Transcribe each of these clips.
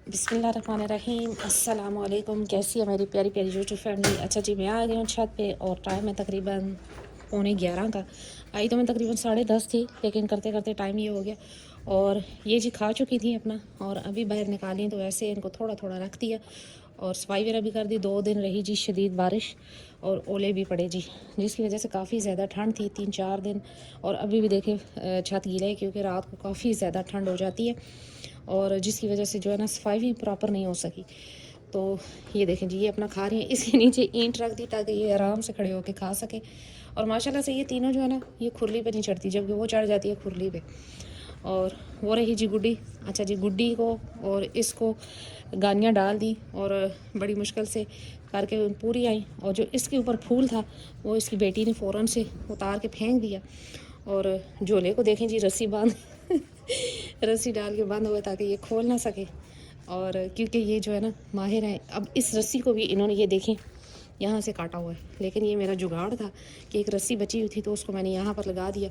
बिस्मिल्लाहिर्रहमानिर्रहीम। अस्सलाम वालेकुम। कैसी है मेरी प्यारी प्यारी यूट्यूब फैमिली। अच्छा जी, मैं आ गई हूँ छत पे और टाइम है तकरीबन 11:15 का। आई तो मैं तकरीबन 10:30 थी, लेकिन करते करते टाइम ये हो गया। और ये जी खा चुकी थी अपना, और अभी बाहर निकाली तो ऐसे इनको थोड़ा थोड़ा रख दिया और सफाई वगैरह भी कर दी। 2 दिन रही जी शदीद बारिश और ओले भी पड़े जी, जिसकी वजह से काफ़ी ज़्यादा ठंड थी 3-4 दिन। और अभी भी देखे छत गीला है, क्योंकि रात को काफ़ी ज़्यादा ठंड हो जाती है, और जिसकी वजह से जो है ना सफाई भी प्रॉपर नहीं हो सकी। तो ये देखें जी, ये अपना खा रही हैं। इसके नीचे ईंट रख दी ताकि ये आराम से खड़े होकर खा सके। और माशाल्लाह से ये तीनों जो है ना, ये खुरली पे नहीं चढ़ती, जबकि वो चढ़ जाती है खुरली पे। और वो रही जी गुड्डी। अच्छा जी, गुड्डी को और इसको गानियाँ डाल दी और बड़ी मुश्किल से करके पूरी आई। और जो इसके ऊपर फूल था वो इसकी बेटी ने फ़ौरन से उतार के फेंक दिया। और झोले को देखें जी, रस्सी बांध रस्सी डाल के बंद हुआ ताकि ये खोल ना सके। और क्योंकि ये जो है ना माहिर है, अब इस रस्सी को भी इन्होंने ये देखें यहाँ से काटा हुआ है, लेकिन ये मेरा जुगाड़ था कि एक रस्सी बची हुई थी तो उसको मैंने यहाँ पर लगा दिया,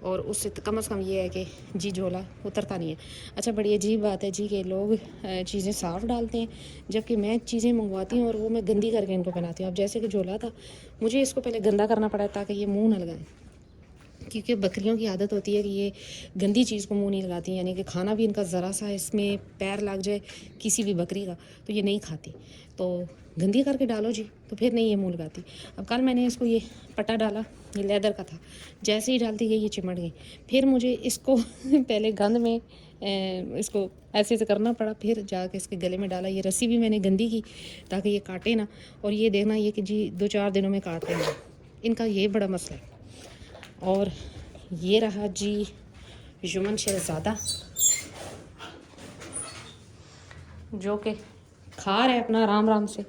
और उससे कम से कम ये है कि जी झोला उतरता नहीं है। अच्छा, बड़ी अजीब बात है जी कि लोग चीज़ें साफ़ डालते हैं, जबकि मैं चीज़ें मंगवाती हूँ और वो मैं गंदी करके इनको बनाती हूँ। अब जैसे कि झोला था, मुझे इसको पहले गंदा करना पड़ा ताकि ये मुँह न लगाएं, क्योंकि बकरियों की आदत होती है कि ये गंदी चीज़ को मुंह नहीं लगाती, यानी कि खाना भी इनका ज़रा सा इसमें पैर लग जाए किसी भी बकरी का तो ये नहीं खाती। तो गंदी करके डालो जी, तो फिर नहीं ये मुंह लगाती। अब कल मैंने इसको ये पट्टा डाला, ये लेदर का था, जैसे ही डालती गई ये चिमट गई। फिर मुझे इसको पहले गंद में इसको ऐसे ऐसे करना पड़ा, फिर जाके इसके गले में डाला। ये रस्सी भी मैंने गंदी की ताकि ये काटे ना। और ये देखना ये कि जी 2-4 दिनों में काटते हैं, इनका ये बड़ा मसला है। और ये रहा जी युमन शहज़ादा, जो कि खा रहा है अपना आराम आराम से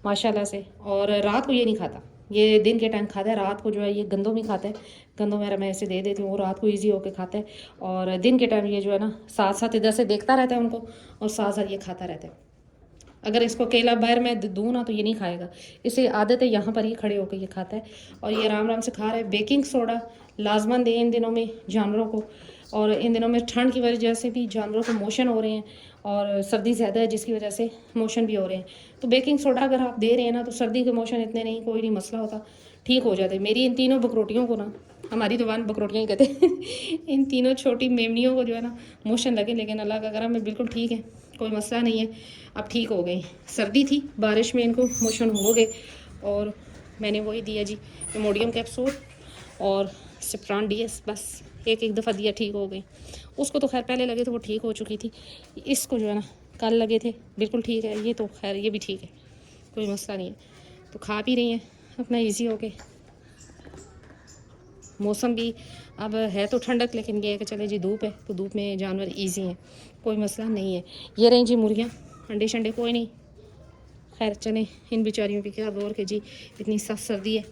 माशाल्लाह से। और रात को ये नहीं खाता, ये दिन के टाइम खाता है, रात को जो है ये गंदों में खाता है। गंदों मेरा मैं ऐसे दे देती हूँ, वो रात को इजी होके खाता है। और दिन के टाइम ये जो है ना साथ साथ इधर से देखता रहता है उनको, और साथ साथ ये खाता रहता है। अगर इसको केला बाहर मैं दूँ ना तो ये नहीं खाएगा, इसे आदत है यहाँ पर ही खड़े होकर ये खाता है। और ये आराम आराम से खा रहा है। बेकिंग सोडा लाजमन दें इन दिनों में जानवरों को, और इन दिनों में ठंड की वजह से भी जानवरों को मोशन हो रहे हैं, और सर्दी ज़्यादा है जिसकी वजह से मोशन भी हो रहे हैं। तो बेकिंग सोडा अगर आप दे रहे हैं ना, तो सर्दी के मोशन इतने नहीं, कोई नहीं मसला होता, ठीक हो जाते। मेरी इन तीनों बकरोटियों को ना, हमारी दुकान बकरोटियाँ ही कहते हैं इन तीनों छोटी मेमनियों को जो है ना मोशन लगे, लेकिन अल्लाह का करम है बिल्कुल ठीक है, कोई मसला नहीं है, अब ठीक हो गई। सर्दी थी, बारिश में इनको मोशन हो गए, और मैंने वही दिया जी इमोडियम कैप्सूल और सिप्रान डीएस, बस एक एक दफ़ा दिया, ठीक हो गई। उसको तो खैर पहले लगे तो वो ठीक हो चुकी थी, इसको जो है ना कल लगे थे, बिल्कुल ठीक है। ये तो खैर ये भी ठीक है, कोई मसला नहीं है। तो खा पी रही हैं अपना ईजी हो के। मौसम भी अब है तो ठंडक, लेकिन ये है कि चले जी धूप है तो धूप में जानवर इजी हैं, कोई मसला नहीं है। ये रही जी मुर्गियाँ, अंडे शंडे कोई नहीं, खैर चले इन बेचारियों की क्या दौर के जी, इतनी सख्त सर्दी है।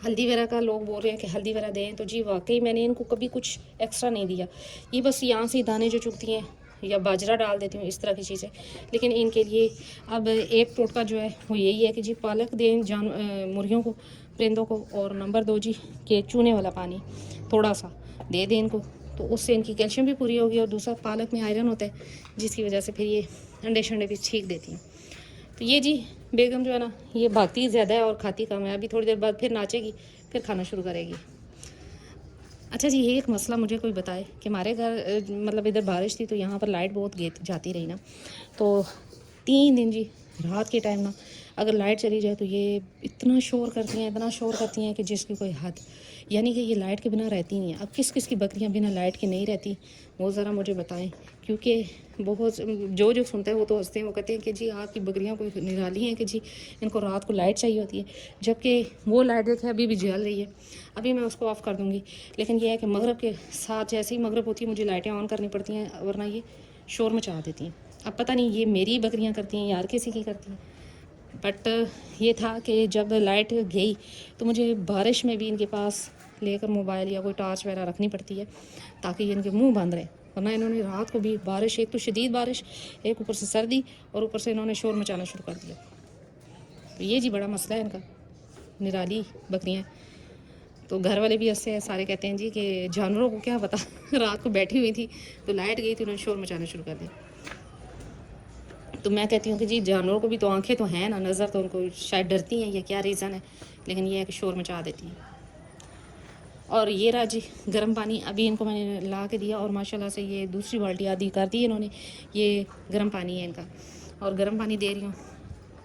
हल्दी वगैरह का लोग बोल रहे हैं कि हल्दी वगैरह दें, तो जी वाकई मैंने इनको कभी कुछ एक्स्ट्रा नहीं दिया, ये बस यहाँ से दाने जो चुगती हैं या बाजरा डाल देती हूँ, इस तरह की चीज़ें। लेकिन इनके लिए अब एक टोटका जो है वो यही है कि जी पालक दें मुर्गियों को, परिंदों को। और नंबर 2 जी कि चूने वाला पानी थोड़ा सा दे दें इनको, तो उससे इनकी कैल्शियम भी पूरी होगी। और दूसरा पालक में आयरन होता है, जिसकी वजह से फिर ये अंडे शंडे भी ठीक देती हैं। तो ये जी बेगम जो है ना, ये भागती ज़्यादा है और खाती कम है। अभी थोड़ी देर बाद फिर नाचेगी, फिर खाना शुरू करेगी। अच्छा जी, ये एक मसला मुझे कोई बताए कि हमारे घर मतलब इधर बारिश थी तो यहाँ पर लाइट बहुत जाती रही ना, तो 3 दिन जी रात के टाइम ना अगर लाइट चली जाए तो ये इतना शोर करती हैं, इतना शोर करती हैं कि जिसकी कोई हद, यानी कि ये लाइट के बिना रहती नहीं है। अब किस किस की बकरियां बिना लाइट के नहीं रहती, वो ज़रा मुझे बताएं, क्योंकि बहुत जो जो सुनते हैं वो तो हंसते हैं, वो कहते हैं कि जी आपकी बकरियां कोई निराली हैं कि जी इनको रात को लाइट चाहिए होती है, जबकि वो लाइट देखे अभी भी जल रही है। अभी मैं उसको ऑफ़ कर दूँगी, लेकिन यह है कि मगरब के साथ जैसे ही मगरब होती है मुझे लाइटें ऑन करनी पड़ती हैं, वरना ये शोर मचा देती हैं। अब पता नहीं ये मेरी बकरियां करती हैं यार किसी की करती हैं, बट ये था कि जब लाइट गई तो मुझे बारिश में भी इनके पास लेकर मोबाइल या कोई टॉर्च वगैरह रखनी पड़ती है ताकि इनके मुंह बंद रहे। वरना इन्होंने रात को भी बारिश, एक तो शदीद बारिश, एक ऊपर से सर्दी, और ऊपर से इन्होंने शोर मचाना शुरू कर दिया। तो ये जी बड़ा मसला है इनका, निराली बकरियाँ। तो घर वाले भी हंसते हैं, सारे कहते हैं जी कि जानवरों को क्या पता रात को बैठी हुई थी तो लाइट गई तो उन्होंने शोर मचाना शुरू कर दिया। तो मैं कहती हूँ कि जी जानवरों को भी तो आंखें तो हैं ना, नज़र तो उनको शायद डरती हैं या क्या रीज़न है, लेकिन ये है कि शोर मचा देती हैं। और ये रहा जी गर्म पानी, अभी इनको मैंने ला के दिया और माशाल्लाह से ये दूसरी बाल्टी आधी कर दी इन्होंने। ये गर्म पानी है इनका और गर्म पानी दे रही हूँ।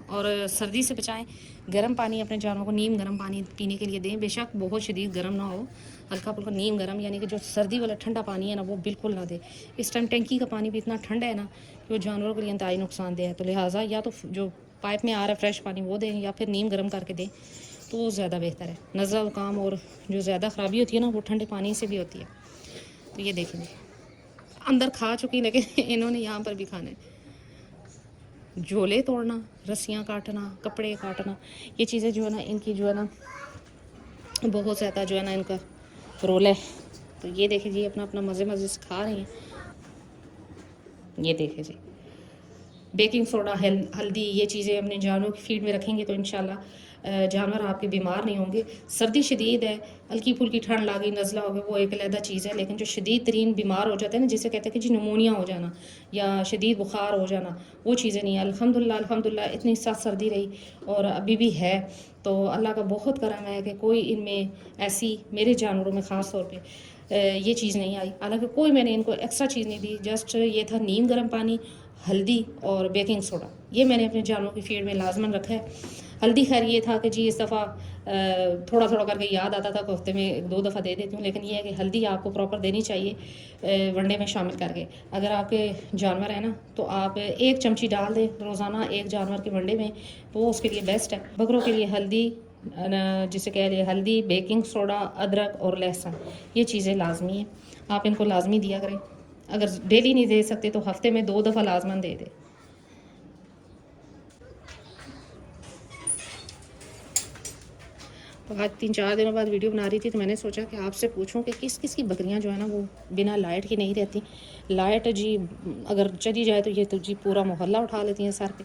और सर्दी से बचाएं, गर्म पानी अपने जानवरों को नीम गर्म पानी पीने के लिए दें। बेशक बहुत शदीद गर्म ना हो, हल्का फुल्का नीम गर्म, यानी कि जो सर्दी वाला ठंडा पानी है ना वो बिल्कुल ना दे। इस टाइम टंकी का पानी भी इतना ठंडा है ना कि वो जानवरों के लिए इंतहाई नुकसानदेह है। तो लिहाजा या तो जो पाइप में आ रहा है फ्रेश पानी वो दें या फिर नीम गर्म करके दें, तो वो ज़्यादा बेहतर है। नज़ला ज़ुकाम और जो ज़्यादा ख़राबी होती है ना वो ठंडे पानी से भी होती है। तो ये देखेंगे अंदर खा चुकी, लेकिन इन्होंने यहाँ पर भी खाना है। झोले तोड़ना, रस्सियाँ काटना, कपड़े काटना, ये चीज़ें जो है ना इनकी जो है ना बहुत ज़्यादा जो है ना इनका रोल है। तो ये देखिए जी अपना अपना मज़े से खा रही हैं। ये देखिए जी बेकिंग सोडा, हल्दी, ये चीज़ें अपने जानवरों की फीड में रखेंगे तो इंशाल्लाह जानवर आपके बीमार नहीं होंगे। सर्दी शदीद है, हल्की फुल्की ठंड ला गई, नज़ला हो गया, वो एक अलहदा चीज़ है, लेकिन जो शदीद तरीन बीमार हो जाते हैं ना, जिसे कहते हैं कि जी निमोनिया हो जाना या शदीद बुखार हो जाना, वो चीज़ें नहीं है। अल्हम्दुलिल्लाह इतनी सख्त सर्दी रही और अभी भी है, तो अल्लाह का बहुत करम है कि कोई इनमें ऐसी मेरे जानवरों में ख़ास तौर पर ये चीज़ नहीं आई। हालांकि कोई मैंने इनको एक्स्ट्रा चीज़ नहीं दी, जस्ट ये था नीम गर्म पानी, हल्दी और बेकिंग सोडा, ये मैंने अपने जानवरों की फीड में लाजमन रखा है। हल्दी खैर ये था कि जी इस दफ़ा थोड़ा थोड़ा करके याद आता था कि हफ्ते में 2 दफ़ा दे देती हूँ, लेकिन ये है कि हल्दी आपको प्रॉपर देनी चाहिए वनडे में शामिल करके। अगर आपके जानवर है ना तो आप 1 चमची डाल दें रोज़ाना एक जानवर के वनडे में, तो वो उसके लिए बेस्ट है। बकरों के लिए हल्दी, जिसे कह रहे हल्दी, बेकिंग सोडा, अदरक और लहसुन, ये चीज़ें लाजमी हैं, आप इनको लाजमी दिया करें। अगर डेली नहीं दे सकते तो हफ्ते में 2 दफ़ा लाजमन दे दें। तो आज 3-4 दिनों बाद वीडियो बना रही थी, तो मैंने सोचा कि आपसे पूछूं कि किस किस की बकरियां जो है ना वो बिना लाइट के नहीं रहती। लाइट जी अगर चली जाए तो ये तो जी पूरा मोहल्ला उठा लेती हैं सर पे,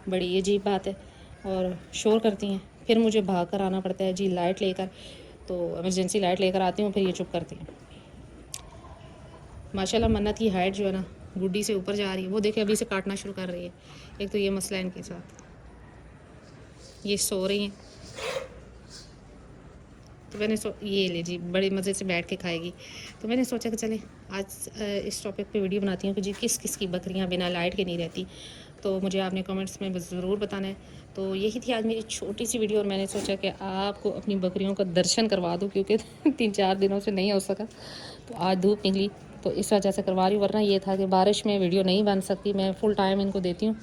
बड़ी अजीब बात है, और शोर करती हैं। फिर मुझे भाग कर आना पड़ता है जी लाइट लेकर, तो एमरजेंसी लाइट लेकर आती हूँ, फिर ये चुप करती हैं। माशाल्लाह मन्नत की हाइट जो है ना गुड्डी से ऊपर जा रही है, वो देखे अभी से काटना शुरू कर रही है। एक तो ये मसला है इनके साथ, ये सो रही हैं, तो मैंने ये ले जी बड़े मज़े से बैठ के खाएगी। तो मैंने सोचा कि चले आज इस टॉपिक पे वीडियो बनाती हूँ कि जी किस किस की बकरियाँ बिना लाइट के नहीं रहती। तो मुझे आपने कमेंट्स में ज़रूर बताना है। तो यही थी आज मेरी छोटी सी वीडियो, और मैंने सोचा कि आपको अपनी बकरियों का दर्शन करवा दूँ, क्योंकि 3-4 दिनों से नहीं हो सका, तो आज धूप निकली तो इस वजह से करवा रही हूँ। वरना ये था कि बारिश में वीडियो नहीं बन सकती, मैं फुल टाइम इनको देती हूँ,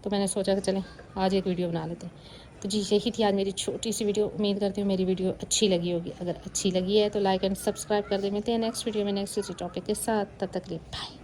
तो मैंने सोचा कि चलें आज एक वीडियो बना लेते हैं। तो जी यही थी आज मेरी छोटी सी वीडियो। उम्मीद करती हूँ मेरी वीडियो अच्छी लगी होगी। अगर अच्छी लगी है तो लाइक एंड सब्सक्राइब कर दें। मिलते हैं नेक्स्ट वीडियो में नेक्स्ट किसी टॉपिक के साथ, तब तक के लिए बाय।